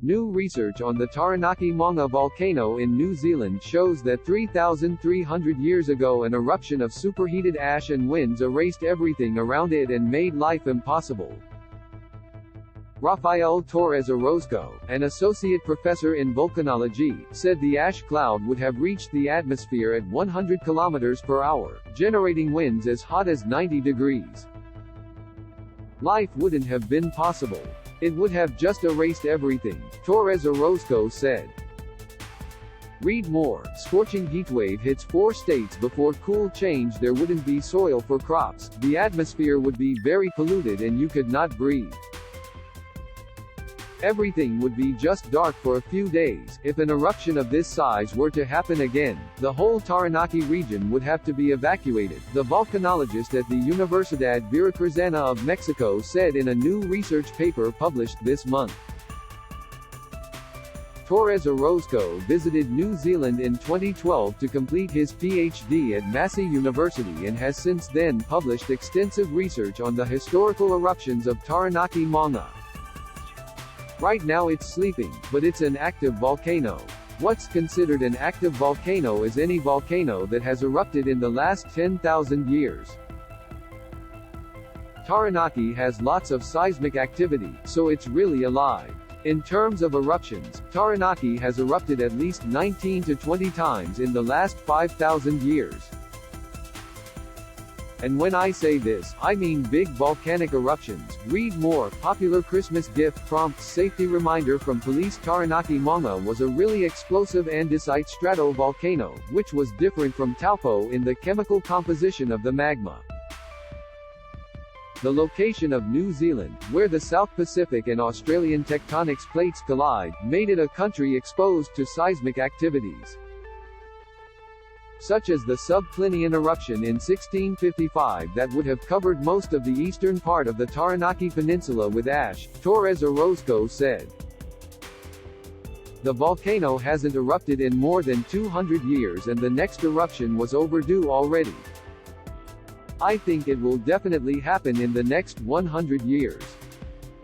New research on the Taranaki Maunga volcano in New Zealand shows that 3,300 years ago an eruption of superheated ash and winds erased everything around it and made life impossible. Rafael Torres-Orozco, an associate professor in volcanology, said the ash cloud would have reached the atmosphere at 100 kilometers per hour, generating winds as hot as 90 degrees. Life wouldn't have been possible. It would have just erased everything, Torres-Orozco said. Read more. Scorching heatwave hits 4 states before cool change. There wouldn't be soil for crops, the atmosphere would be very polluted and you could not breathe. Everything would be just dark for a few days. If an eruption of this size were to happen again, the whole Taranaki region would have to be evacuated, the volcanologist at the Universidad Veracruzana of Mexico said in a new research paper published this month. Torres-Orozco visited New Zealand in 2012 to complete his PhD at Massey University and has since then published extensive research on the historical eruptions of Taranaki Maunga. Right now it's sleeping, but it's an active volcano. What's considered an active volcano is any volcano that has erupted in the last 10,000 years. Taranaki has lots of seismic activity, so it's really alive. In terms of eruptions, Taranaki has erupted at least 19 to 20 times in the last 5,000 years. And when I say this, I mean big volcanic eruptions. Read more. Popular Christmas gift prompts safety reminder from police. Taranaki Maunga was a really explosive andesite stratovolcano, which was different from Taupo in the chemical composition of the magma. The location of New Zealand, where the South Pacific and Australian tectonic plates collide, made it a country exposed to seismic activities, such as the subplinian eruption in 1655 that would have covered most of the eastern part of the Taranaki Peninsula with ash, Torres-Orozco said. The volcano hasn't erupted in more than 200 years and the next eruption was overdue already. I think it will definitely happen in the next 100 years.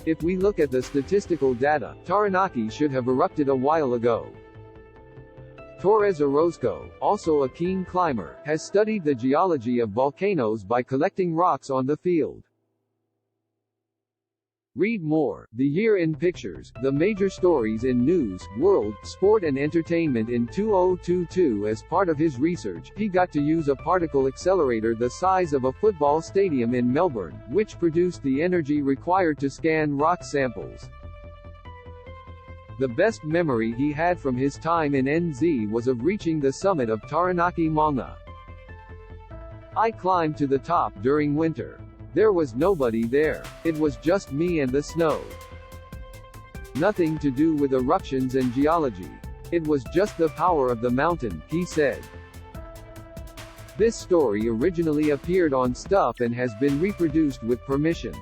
If we look at the statistical data, Taranaki should have erupted a while ago. Torres-Orozco, also a keen climber, has studied the geology of volcanoes by collecting rocks on the field. Read more. The Year in Pictures, the major stories in news, world, sport and entertainment in 2022. As part of his research, he got to use a particle accelerator the size of a football stadium in Melbourne, which produced the energy required to scan rock samples. The best memory he had from his time in NZ was of reaching the summit of Taranaki Maunga. I climbed to the top during winter. There was nobody there. It was just me and the snow. Nothing to do with eruptions and geology. It was just the power of the mountain, he said. This story originally appeared on Stuff and has been reproduced with permission.